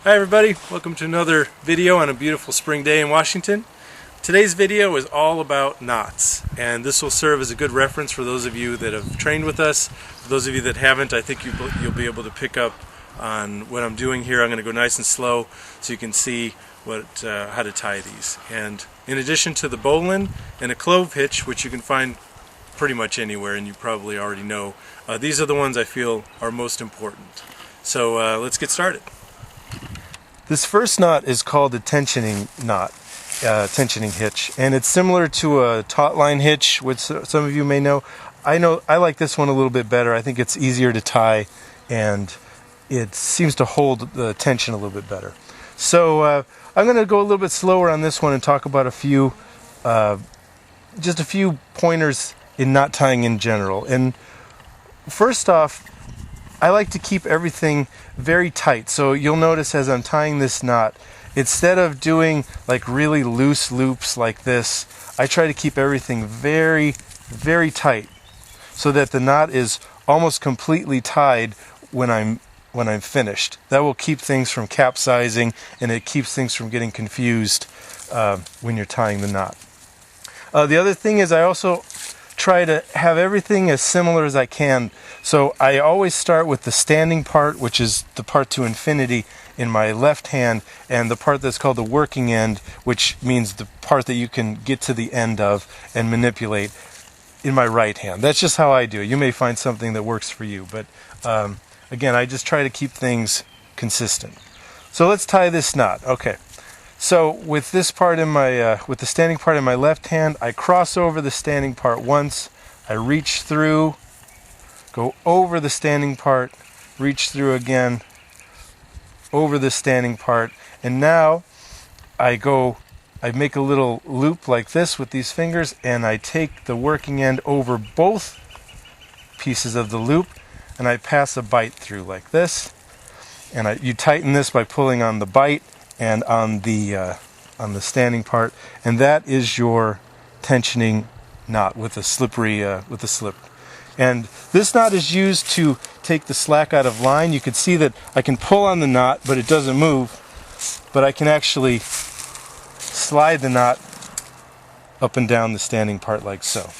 Hi everybody, welcome to another video on a beautiful spring day in Washington. Today's video is all about knots, and this will serve as a good reference for those of you that have trained with us. For those of you that haven't, I think you'll be able to pick up on what I'm doing here. I'm going to go nice and slow so you can see how to tie these. And in addition to the bowline and a clove hitch, which you can find pretty much anywhere and you probably already know, these are the ones I feel are most important. So let's get started. This first knot is called a tensioning knot, tensioning hitch, and it's similar to a taut line hitch, which some of you may know. I like this one a little bit better. I think it's easier to tie, and it seems to hold the tension a little bit better. So I'm going to go a little bit slower on this one and talk about just a few pointers in knot tying in general. And first off, I like to keep everything very tight. So you'll notice as I'm tying this knot, instead of doing like really loose loops like this, I try to keep everything very, very tight so that the knot is almost completely tied when I'm finished. That will keep things from capsizing, and it keeps things from getting confused when you're tying the knot. The other thing is I also try to have everything as similar as I can. So I always start with the standing part, which is the part to infinity, in my left hand, and the part that's called the working end, which means the part that you can get to the end of and manipulate, in my right hand. That's just how I do it. You may find something that works for you, but again, I just try to keep things consistent. So let's tie this knot. Okay. So with this part in my, with the standing part in my left hand, I cross over the standing part once, I reach through, go over the standing part, reach through again, over the standing part, and now I make a little loop like this with these fingers, and I take the working end over both pieces of the loop, and I pass a bite through like this, and you tighten this by pulling on the bite and on the standing part, and that is your tensioning knot with a slip. And this knot is used to take the slack out of line. You can see that I can pull on the knot, but it doesn't move. But I can actually slide the knot up and down the standing part like so.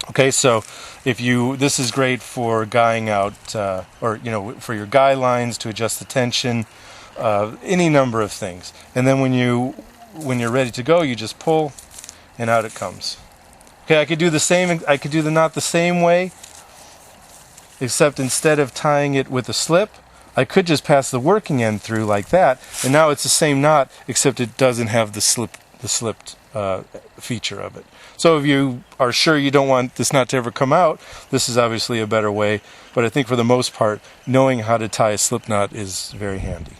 Okay, so this is great for guying out, or for your guy lines to adjust the tension. Any number of things, and then when you're ready to go, you just pull, and out it comes. Okay, I could do the same. I could do the knot the same way, except instead of tying it with a slip, I could just pass the working end through like that, and now it's the same knot, except it doesn't have the slipped feature of it. So if you are sure you don't want this knot to ever come out, this is obviously a better way. But I think for the most part, knowing how to tie a slip knot is very handy.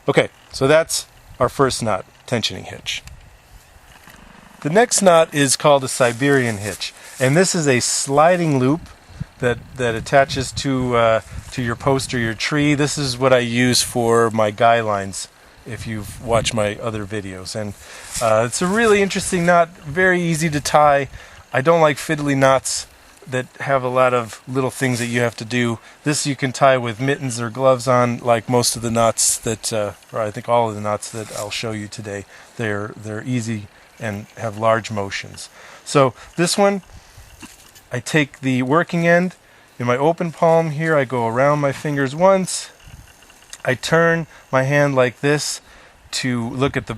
Okay, so that's our first knot, tensioning hitch. The next knot is called a Siberian hitch, and this is a sliding loop that attaches to your post or your tree. This is what I use for my guy lines, if you've watched my other videos. And it's a really interesting knot, very easy to tie. I don't like fiddly knots that have a lot of little things that you have to do. This you can tie with mittens or gloves on, like most of the knots that, or I think all of the knots that I'll show you today. They're easy and have large motions. So this one, I take the working end in my open palm here, I go around my fingers once, I turn my hand like this to look at the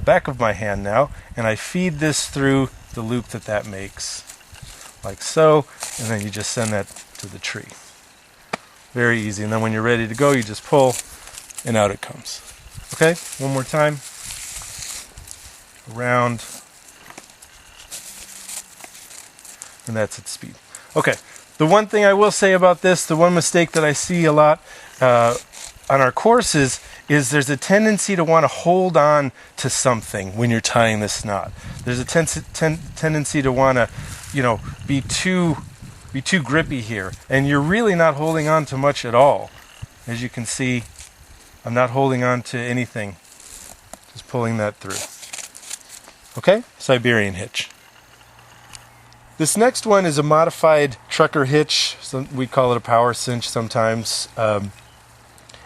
back of my hand now, and I feed this through the loop that makes, like so, and then you just send that to the tree. Very easy, and then when you're ready to go, you just pull, and out it comes. Okay, one more time. Around, and that's its speed. Okay, the one thing I will say about this, the one mistake that I see a lot on our courses is there's a tendency to want to hold on to something when you're tying this knot. There's a tendency to want to, be too grippy here, and you're really not holding on to much at all. As you can see, I'm not holding on to anything, just pulling that through. Okay, Siberian hitch. This next one is a modified trucker hitch. We call it a power cinch sometimes.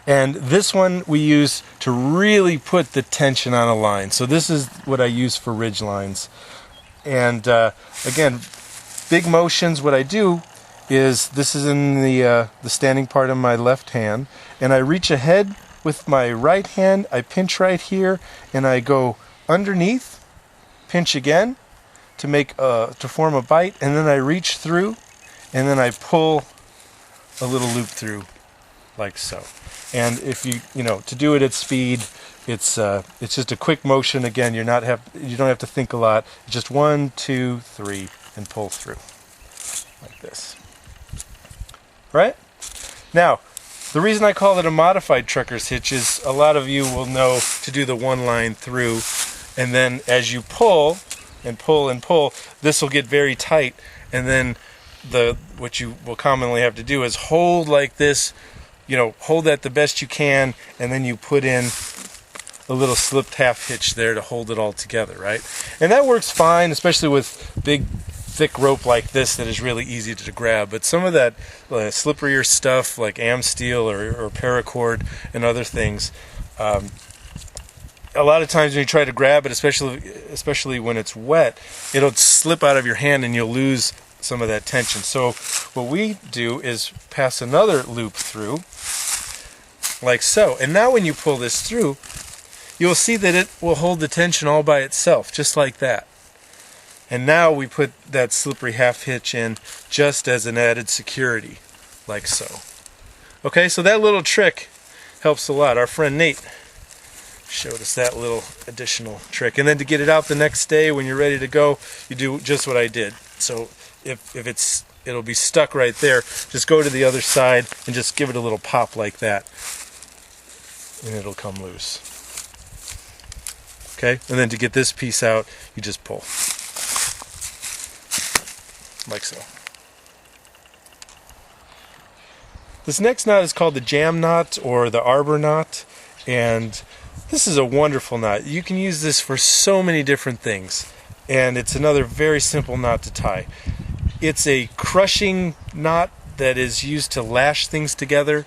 And this one we use to really put the tension on a line. So this is what I use for ridge lines. And again, big motions, what I do is, this is in the standing part of my left hand, and I reach ahead with my right hand, I pinch right here, and I go underneath, pinch again to make to form a bite, and then I reach through, and then I pull a little loop through, like so. And if you know, to do it at speed, it's just a quick motion. Again, you don't have to think a lot. Just 1, 2, 3, and pull through, like this. Right? Now, the reason I call it a modified trucker's hitch is a lot of you will know to do the one line through, and then as you pull and pull and pull, this will get very tight, and then what you will commonly have to do is hold like this, you know, hold that the best you can, and then you put in a little slipped half hitch there to hold it all together, right? And that works fine, especially with big thick rope like this that is really easy to grab. But some of that slipperier stuff like Amsteel or paracord and other things, a lot of times when you try to grab it, especially when it's wet, it'll slip out of your hand and you'll lose some of that tension. So what we do is pass another loop through, like so. And now when you pull this through, you'll see that it will hold the tension all by itself, just like that. And now we put that slippery half hitch in just as an added security, like so. Okay, so that little trick helps a lot. Our friend Nate showed us that little additional trick. And then to get it out the next day when you're ready to go, you do just what I did. So if it'll be stuck right there, just go to the other side and just give it a little pop like that, and it'll come loose. Okay, and then to get this piece out, you just pull, like so. This next knot is called the jam knot or the arbor knot, and this is a wonderful knot. You can use this for so many different things, and it's another very simple knot to tie. It's a crushing knot that is used to lash things together.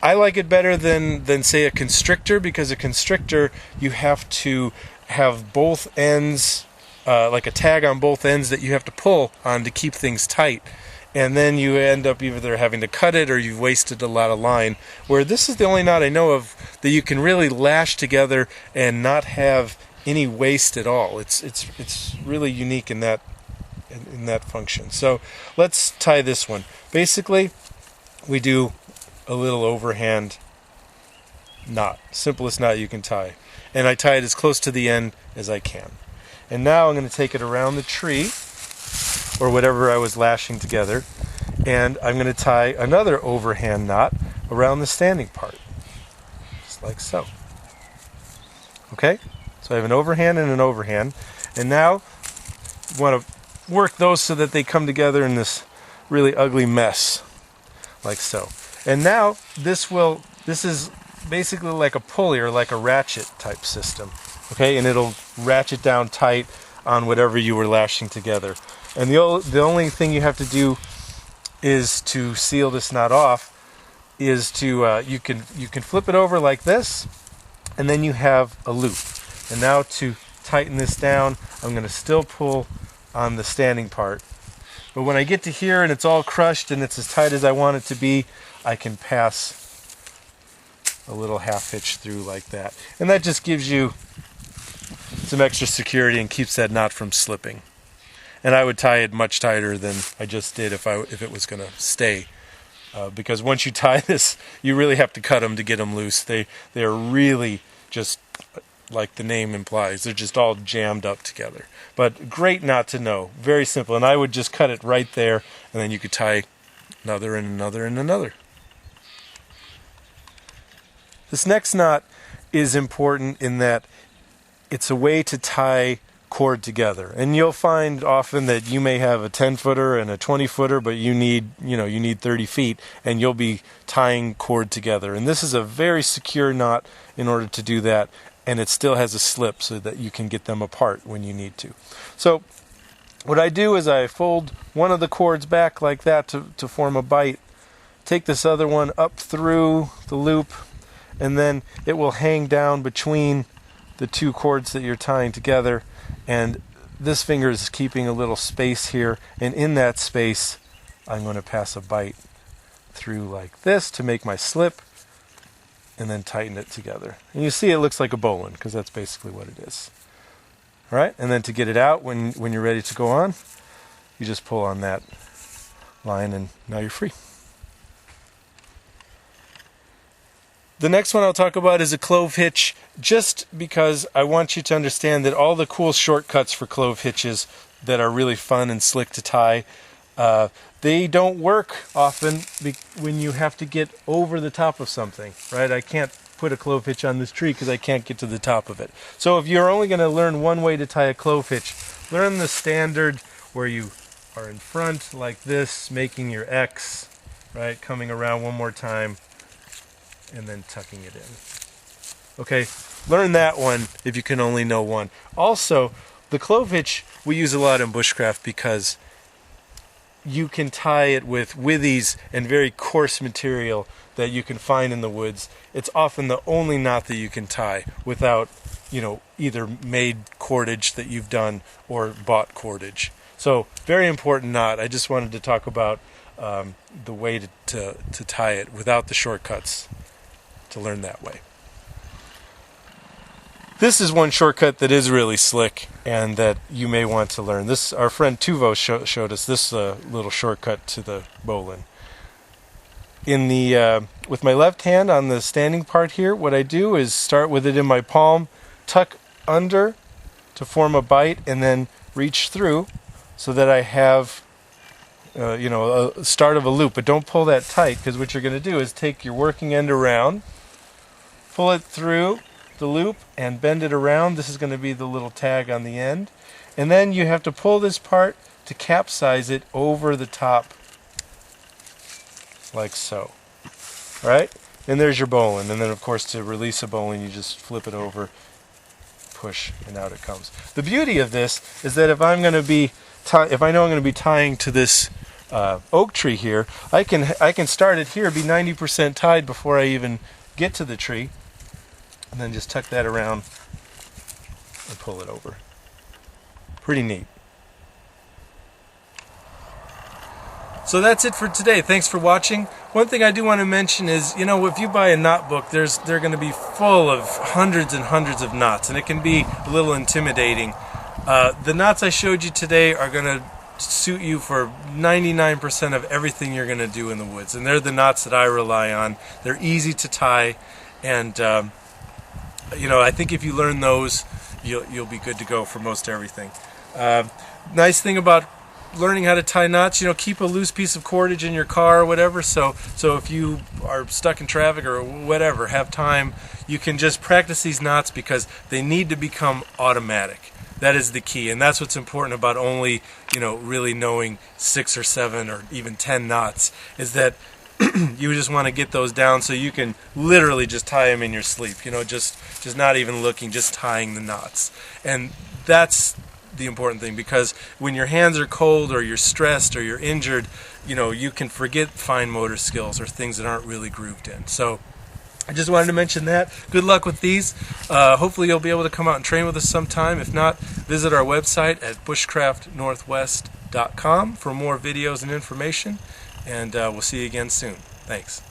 I like it better than say a constrictor, because a constrictor you have to have both ends, like a tag on both ends that you have to pull on to keep things tight, and then you end up either having to cut it or you've wasted a lot of line. Where this is the only knot I know of that you can really lash together and not have any waste at all. It's really unique in that function. So let's tie this one. Basically, we do a little overhand knot, simplest knot you can tie, and I tie it as close to the end as I can. And now I'm going to take it around the tree or whatever I was lashing together, and I'm going to tie another overhand knot around the standing part, just like so. Okay, so I have an overhand and an overhand, and now you want to work those so that they come together in this really ugly mess, like so. And now this is basically like a pulley or like a ratchet type system, okay? And it'll ratchet down tight on whatever you were lashing together. And the only thing you have to do is to seal this knot off is to you can flip it over like this, and then you have a loop. And now to tighten this down, I'm going to still pull on the standing part. But when I get to here and it's all crushed and it's as tight as I want it to be, I can pass a little half hitch through like that. And that just gives you some extra security and keeps that knot from slipping. And I would tie it much tighter than I just did if it was going to stay. Because once you tie this, you really have to cut them to get them loose. They're really just, like the name implies, they're just all jammed up together. But great knot to know. Very simple. And I would just cut it right there, and then you could tie another and another and another. This next knot is important in that it's a way to tie cord together. And you'll find often that you may have a 10-footer and a 20-footer, but you need 30 feet, and you'll be tying cord together. And this is a very secure knot in order to do that, and it still has a slip so that you can get them apart when you need to. So what I do is I fold one of the cords back like that to form a bite take this other one up through the loop, and then it will hang down between the two cords that you're tying together, and this finger is keeping a little space here, and in that space I'm going to pass a bite through like this to make my slip, and then tighten it together. And you see it looks like a bowline, because that's basically what it is. All right, and then to get it out when you're ready to go on, you just pull on that line and now you're free. The next one I'll talk about is a clove hitch, just because I want you to understand that all the cool shortcuts for clove hitches that are really fun and slick to tie, they don't work often when you have to get over the top of something, right? I can't put a clove hitch on this tree because I can't get to the top of it. So if you're only going to learn one way to tie a clove hitch, learn the standard where you are in front like this, making your X, right? Coming around one more time, and then tucking it in. Okay, learn that one if you can only know one. Also, the clove hitch we use a lot in bushcraft because you can tie it with withies and very coarse material that you can find in the woods. It's often the only knot that you can tie without, either made cordage that you've done or bought cordage. So, very important knot. I just wanted to talk about the way to tie it without the shortcuts, to learn that way. This is one shortcut that is really slick and that you may want to learn. This, our friend Tuvo showed us this little shortcut to the bowline. With my left hand on the standing part here, what I do is start with it in my palm, tuck under to form a bite, and then reach through so that I have a start of a loop. But don't pull that tight, because what you're going to do is take your working end around, pull it through the loop and bend it around. This is going to be the little tag on the end, and then you have to pull this part to capsize it over the top like so. All right, and there's your bowline. And then of course to release a bowline you just flip it over, push, and out it comes. The beauty of this is that if I know I'm going to be tying to this oak tree here, I can start it here, be 90% tied before I even get to the tree, and then just tuck that around and pull it over. Pretty neat. So that's it for today. Thanks for watching. One thing I do want to mention is, if you buy a knot book, they're going to be full of hundreds and hundreds of knots, and it can be a little intimidating. The knots I showed you today are going to suit you for 99% of everything you're going to do in the woods, and they're the knots that I rely on. They're easy to tie, and I think if you learn those, you'll be good to go for most everything. Nice thing about learning how to tie knots, keep a loose piece of cordage in your car or whatever, so if you are stuck in traffic or whatever, have time, you can just practice these knots because they need to become automatic. That is the key, and that's what's important about only, really knowing 6 or 7 or even 10 knots, is that you just want to get those down so you can literally just tie them in your sleep, just not even looking, just tying the knots. And that's the important thing, because when your hands are cold or you're stressed or you're injured, you can forget fine motor skills or things that aren't really grooved in. So I just wanted to mention that. Good luck with these. Hopefully you'll be able to come out and train with us sometime. If not, visit our website at bushcraftnorthwest.com for more videos and information, and we'll see you again soon. Thanks.